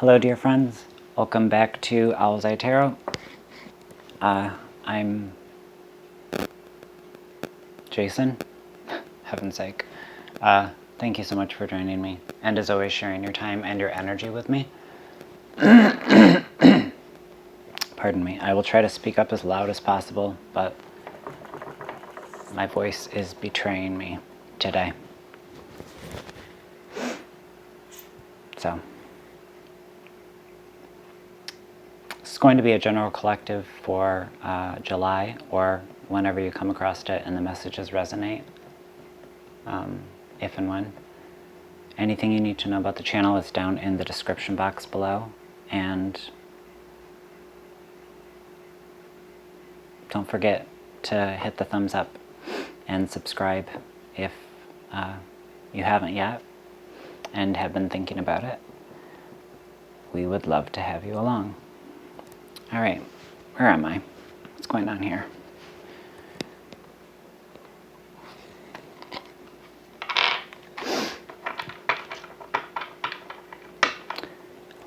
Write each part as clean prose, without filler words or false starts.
Hello, dear friends. Welcome back to Owlets Tarot. I'm Jason. Heaven's sake. Thank you so much for joining me, and as always, sharing your time and your energy with me. Pardon me. I will try to speak up as loud as possible, but my voice is betraying me today. So, it's going to be a general collective for July, or whenever you come across it and the messages resonate, if and when. Anything you need to know about the channel is down in the description box below, and don't forget to hit the thumbs up and subscribe if you haven't yet and have been thinking about it. We would love to have you along. All right, where am I? What's going on here?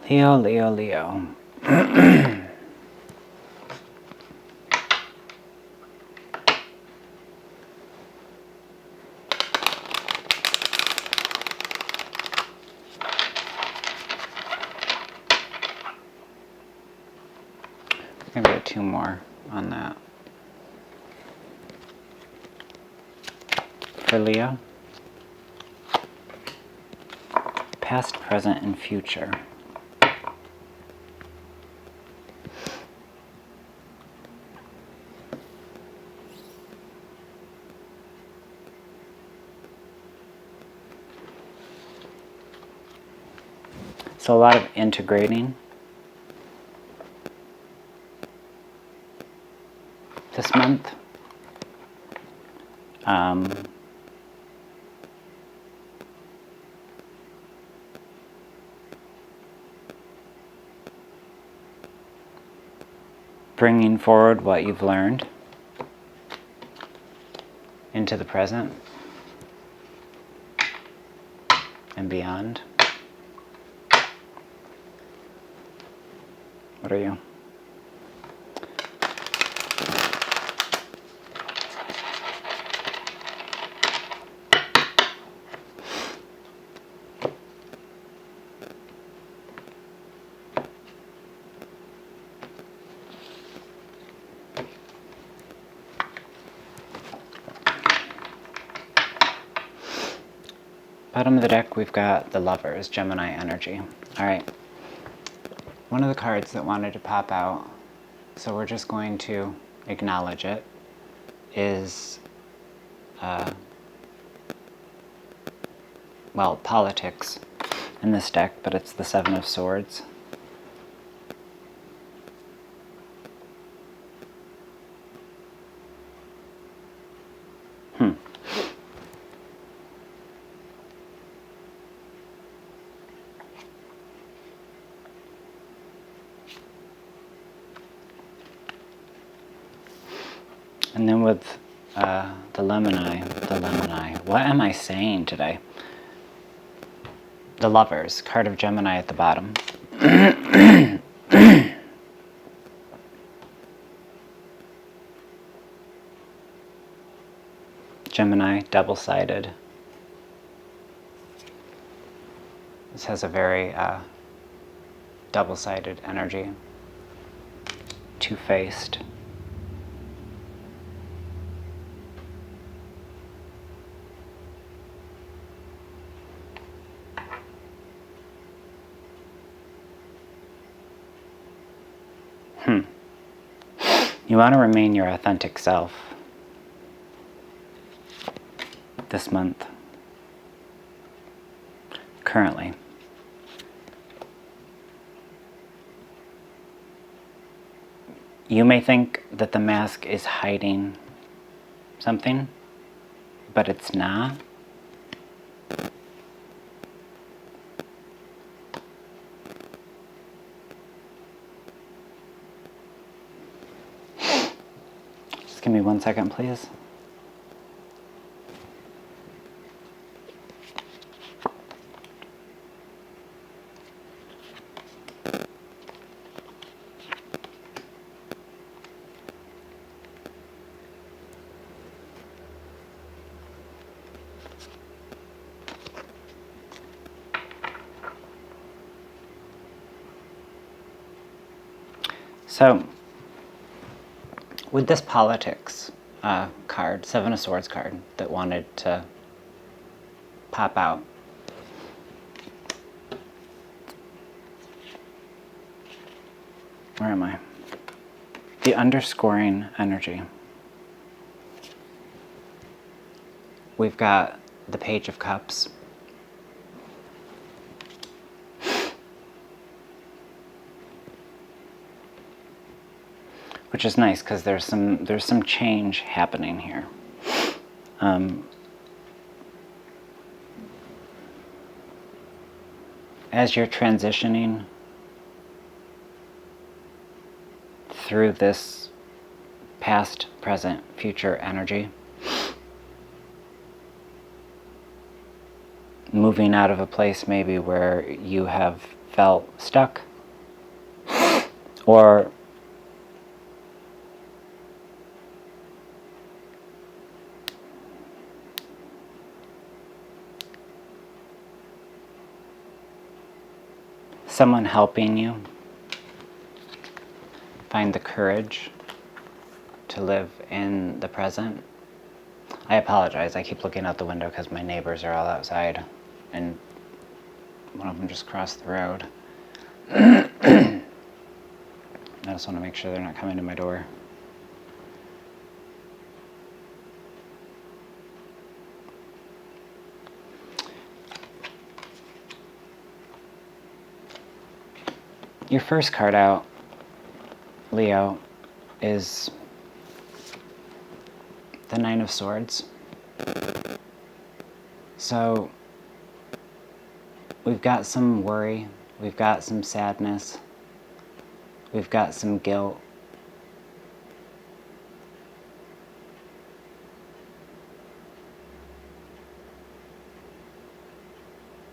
Leo, Leo, Leo. Maybe get two more on that. For Leo, past, present, and future. So a lot of integrating this month. Bringing forward what you've learned into the present and beyond. What are you? Bottom of the deck, we've got the Lovers, Gemini energy. All right. One of the cards that wanted to pop out, so we're just going to acknowledge it, is, well, politics in this deck, but it's the Seven of Swords. And then with the Lemoni, what am I saying today? The Lovers, card of Gemini at the bottom. Gemini, double-sided. This has a very double-sided energy. Two-faced. You want to remain your authentic self this month, currently. You may think that the mask is hiding something, but it's not. Give me 1 second, please. So, with this politics card, Seven of Swords card, that wanted to pop out, where am I? The underscoring energy. We've got the Page of Cups. Which is nice because there's some change happening here. As you're transitioning through this past, present, future energy, moving out of a place maybe where you have felt stuck, or someone helping you find the courage to live in the present. I apologize, I keep looking out the window because my neighbors are all outside and one of them just crossed the road. I just want to make sure they're not coming to my door. Your first card out, Leo, is the Nine of Swords. So we've got some worry, we've got some sadness, we've got some guilt.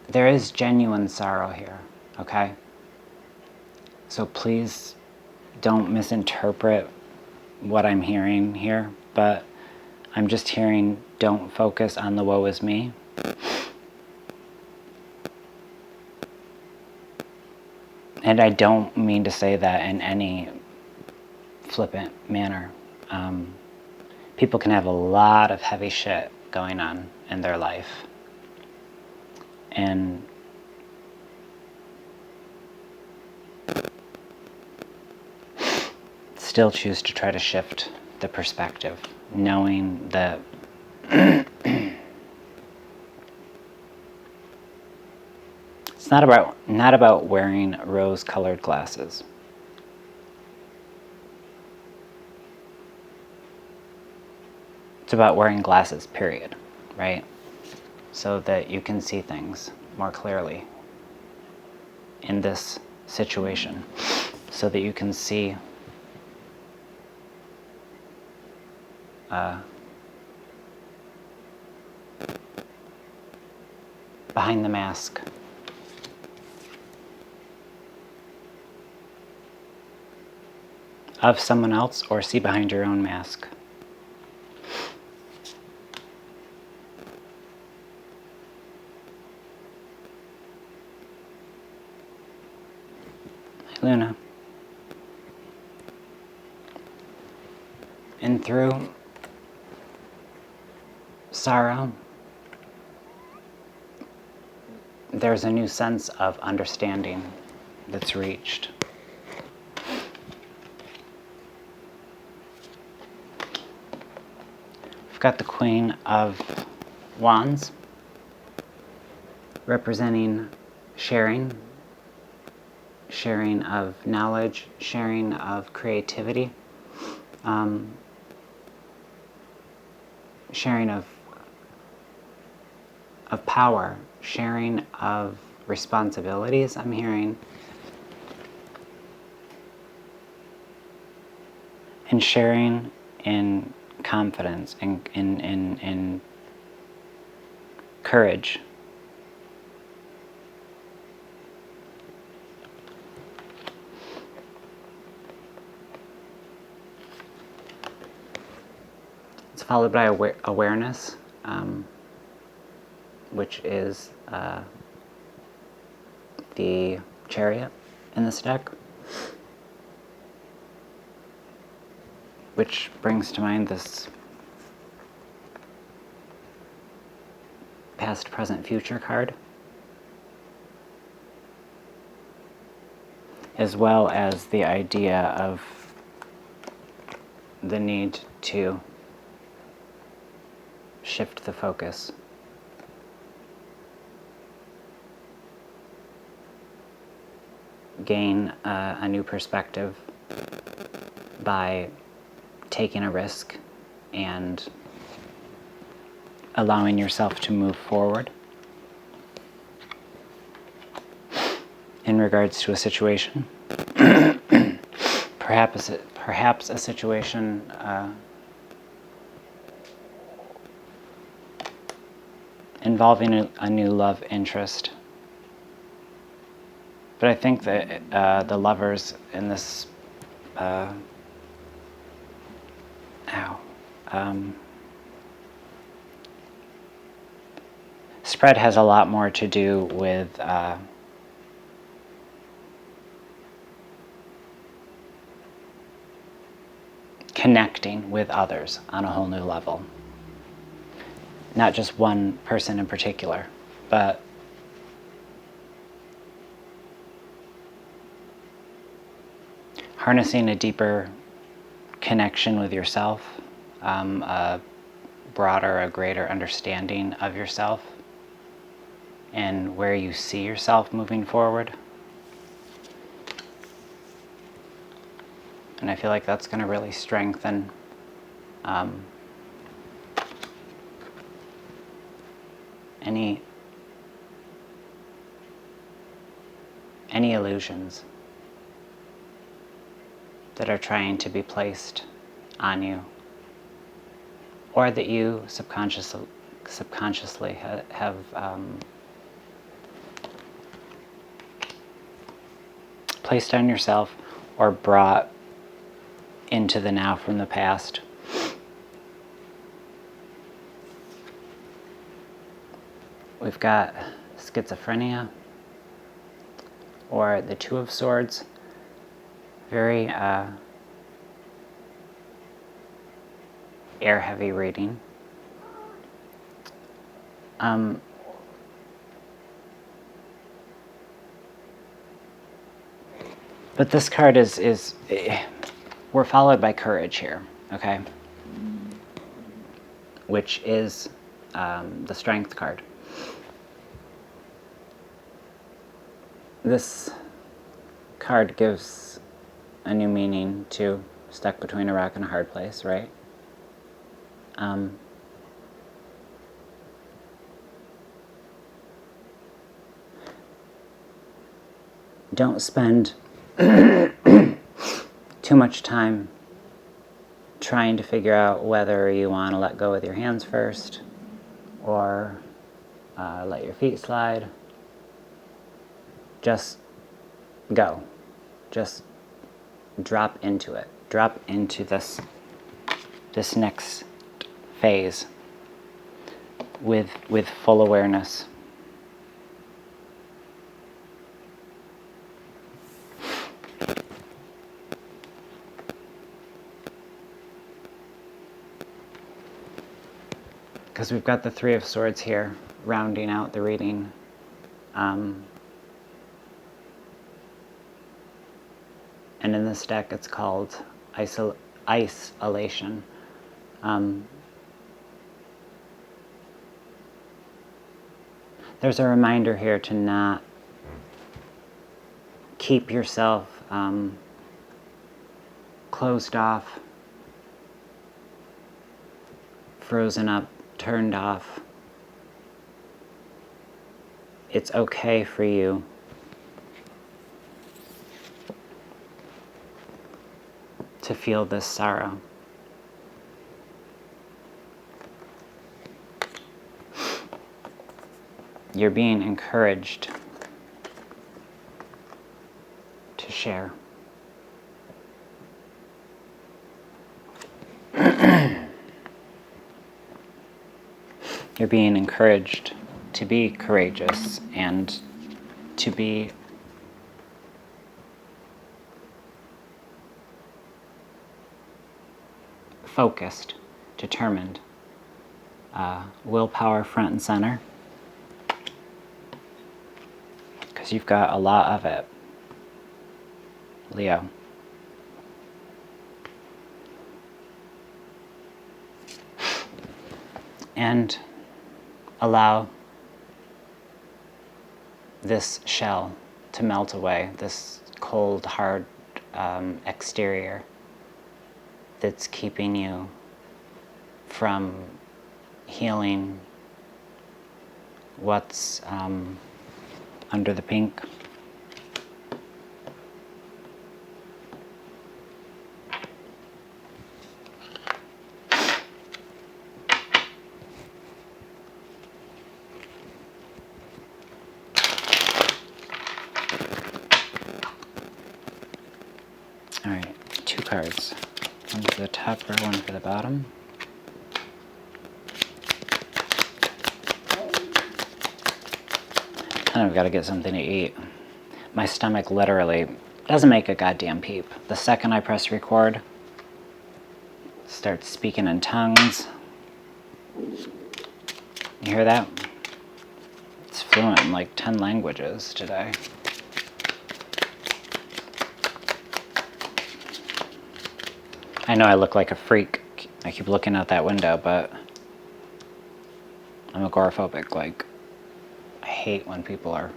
There is genuine sorrow here, okay? So please don't misinterpret what I'm hearing here, but I'm just hearing don't focus on the woe is me. And I don't mean to say that in any flippant manner. People can have a lot of heavy shit going on in their life. And still choose to try to shift the perspective, knowing that it's not about wearing rose-colored glasses. It's about wearing glasses, period, right? So that you can see things more clearly in this situation, so that you can see behind the mask. Of someone else, or see behind your own mask. Luna. And through sorrow, there's a new sense of understanding that's reached. We've got the Queen of Wands, representing sharing of knowledge, sharing of creativity, sharing of power, sharing of responsibilities, I'm hearing, and sharing in confidence, in courage. It's followed by awareness, which is the Chariot in this deck. which brings to mind this past, present, future card, as well as the idea of the need to shift the focus. Gain a new perspective by taking a risk and allowing yourself to move forward in regards to a situation. Perhaps a situation involving a new love interest. But I think that the lovers in this spread has a lot more to do with connecting with others on a whole new level. Not just one person in particular, but harnessing a deeper connection with yourself, a broader, a greater understanding of yourself and where you see yourself moving forward. And I feel like that's going to really strengthen any illusions that are trying to be placed on you, or that you subconsciously have placed on yourself or brought into the now from the past. We've got schizophrenia, or the Two of Swords. Very air-heavy reading. But this card is we're followed by courage here, okay? Which is the Strength card. This card gives a new meaning to stuck between a rock and a hard place, right? Don't spend too much time trying to figure out whether you want to let go with your hands first or let your feet slide. Just go. Just drop into it. Drop into this next phase with full awareness. Because we've got the Three of Swords here, rounding out the reading. And in this deck, it's called isolation. There's a reminder here to not keep yourself closed off, frozen up, turned off. It's okay for you to feel this sorrow. You're being encouraged to share. You're being encouraged to be courageous and to be focused, determined, willpower front and center, because you've got a lot of it, Leo. And allow this shell to melt away, this cold, hard exterior that's keeping you from healing what's under the pink. All right, 2 cards. One for the top row, one for the bottom. And I've got to get something to eat. My stomach literally doesn't make a goddamn peep. The second I press record, starts speaking in tongues. You hear that? It's fluent in like 10 languages today. I know I look like a freak. I keep looking out that window, but I'm agoraphobic. Like, I hate when people are...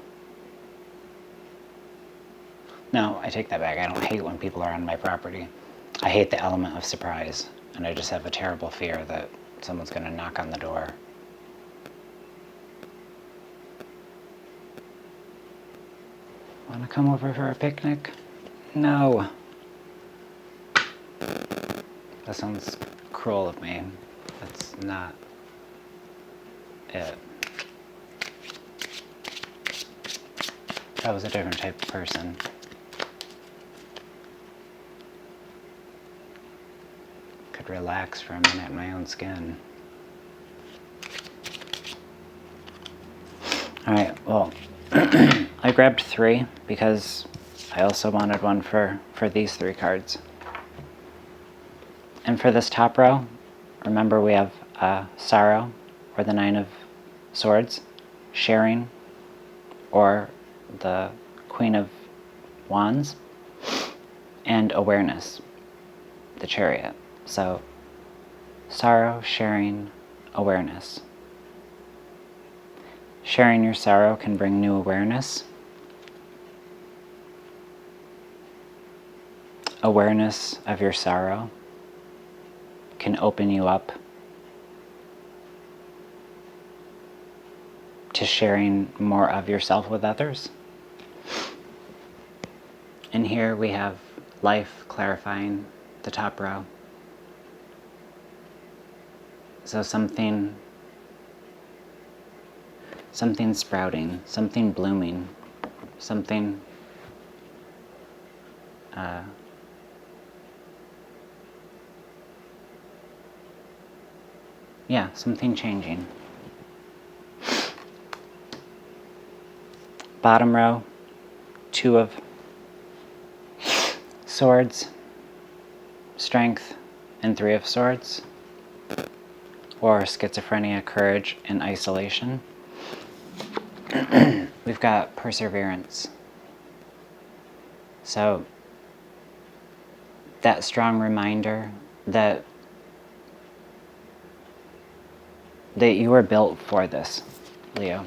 No, I take that back. I don't hate when people are on my property. I hate the element of surprise, and I just have a terrible fear that someone's going to knock on the door. Want to come over for a picnic? No. That sounds cruel of me. That's not it. If I was a different type of person, could relax for a minute in my own skin. Alright, well, I grabbed 3 because I also wanted one for these 3 cards. And for this top row, remember we have sorrow, or the 9 of Swords, sharing, or the Queen of Wands, and awareness, the Chariot. So, sorrow, sharing, awareness. Sharing your sorrow can bring new awareness. Awareness of your sorrow can open you up to sharing more of yourself with others. And here we have life clarifying, the top row. So something sprouting, something blooming, something something changing. Bottom row, 2 of Swords, strength, and 3 of Swords, or schizophrenia, courage, and isolation. We've got perseverance. So that strong reminder that you were built for this, Leo.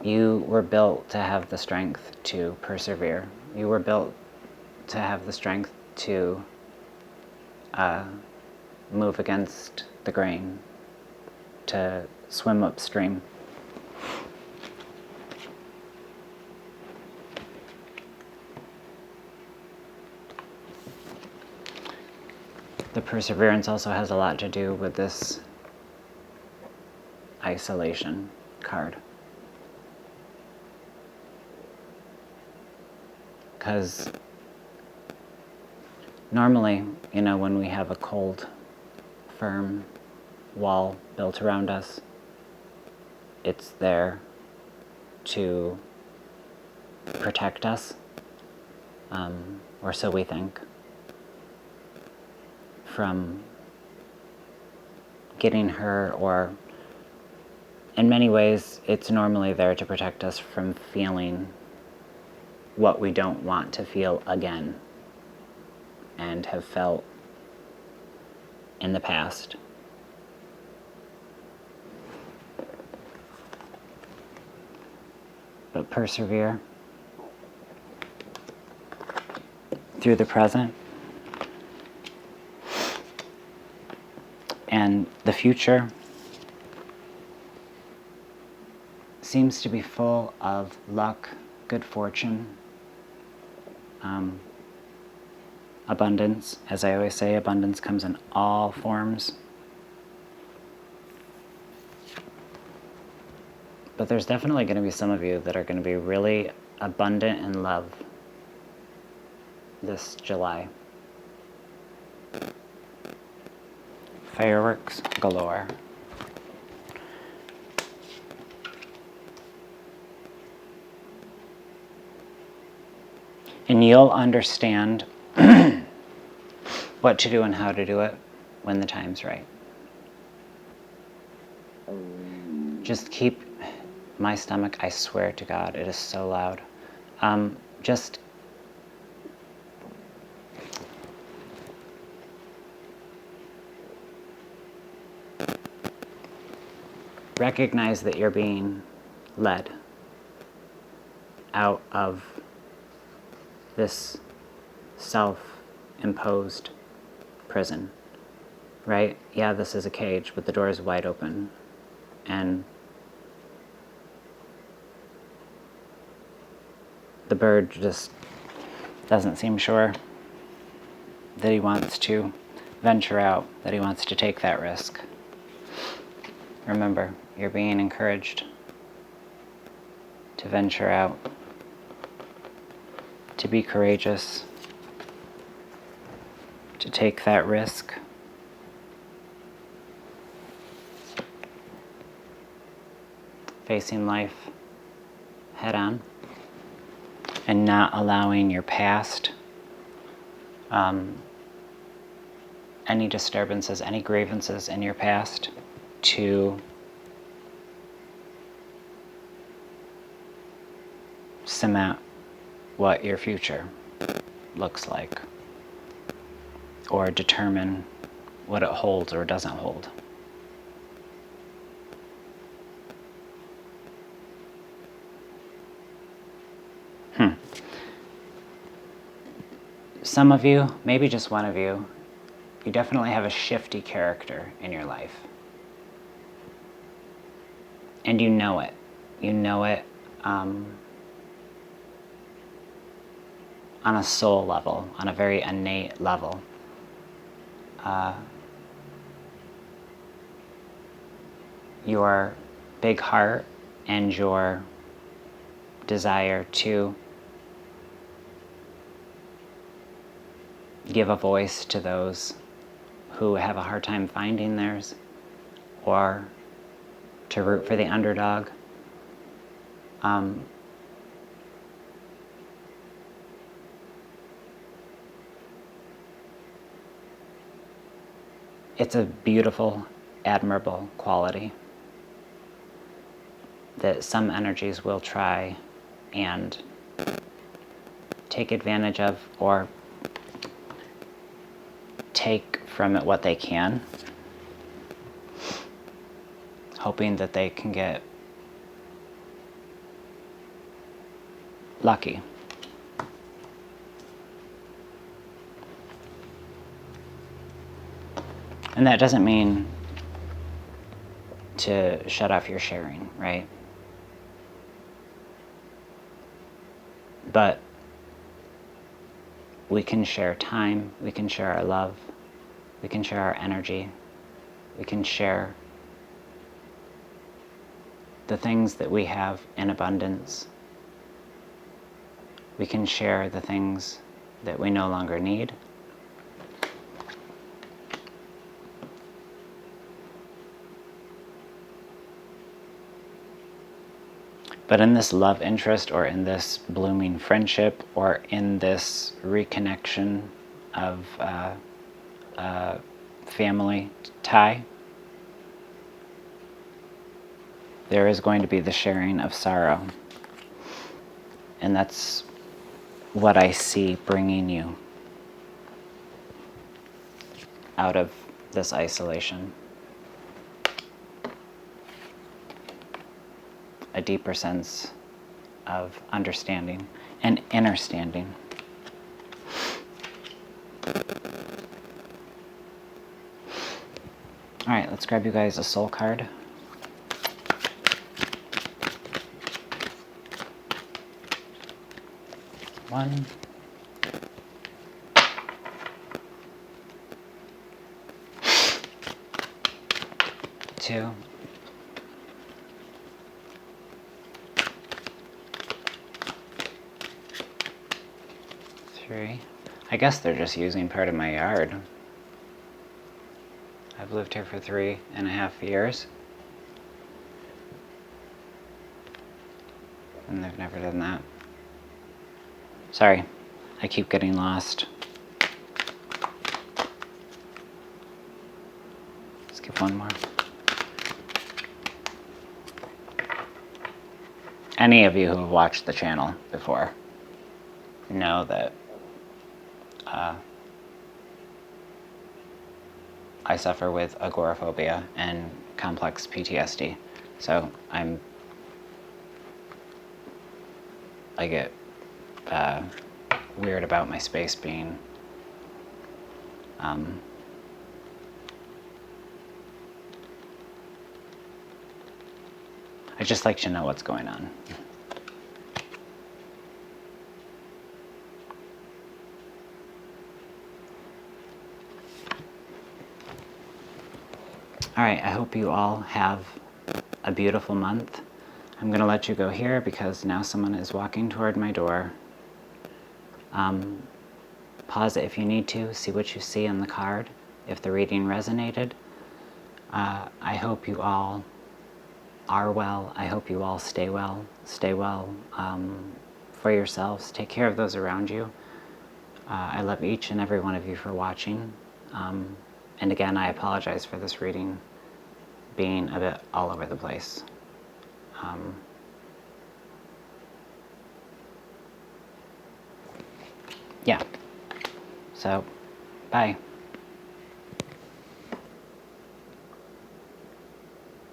You were built to have the strength to persevere. You were built to have the strength to move against the grain, to swim upstream. The perseverance also has a lot to do with this isolation card. Because normally, when we have a cold, firm wall built around us, it's there to protect us, or so we think. from getting hurt, or in many ways it's normally there to protect us from feeling what we don't want to feel again and have felt in the past. But persevere through the present, and the future seems to be full of luck, good fortune, abundance. As I always say, abundance comes in all forms. But there's definitely going to be some of you that are going to be really abundant in love this July. Fireworks galore. And you'll understand what to do and how to do it when the time's right. Just keep my stomach, I swear to God, it is so loud. Just recognize that you're being led out of this self-imposed prison, right? Yeah, this is a cage, but the door is wide open. And the bird just doesn't seem sure that he wants to venture out, that he wants to take that risk. Remember, you're being encouraged to venture out, to be courageous, to take that risk. Facing life head on and not allowing your past, any disturbances, any grievances in your past to cement what your future looks like, or determine what it holds or doesn't hold. Some of you, maybe just one of you, you definitely have a shifty character in your life. And you know it. You know it on a soul level, on a very innate level. Your big heart and your desire to give a voice to those who have a hard time finding theirs, or to root for the underdog. It's a beautiful, admirable quality that some energies will try and take advantage of, or take from it what they can, hoping that they can get lucky. And that doesn't mean to shut off your sharing, right? But we can share time, we can share our love, we can share our energy, we can share the things that we have in abundance. We can share the things that we no longer need. But in this love interest, or in this blooming friendship, or in this reconnection of family tie. There is going to be the sharing of sorrow. And that's what I see bringing you out of this isolation. A deeper sense of understanding and understanding. All right, let's grab you guys a soul card. One. Two. Three. I guess they're just using part of my yard. I've lived here for 3.5 years. And they've never done that. Sorry, I keep getting lost. Let's give one more. Any of you who have watched the channel before know that I suffer with agoraphobia and complex PTSD. So I get weird about my space being I just like to know what's going on. All right, I hope you all have a beautiful month. I'm going to let you go here because now someone is walking toward my door. Pause it if you need to, see what you see on the card, if the reading resonated. I hope you all are well. I hope you all stay well. Stay well for yourselves. Take care of those around you. I love each and every one of you for watching. And again, I apologize for this reading being a bit all over the place. Yeah. So, bye.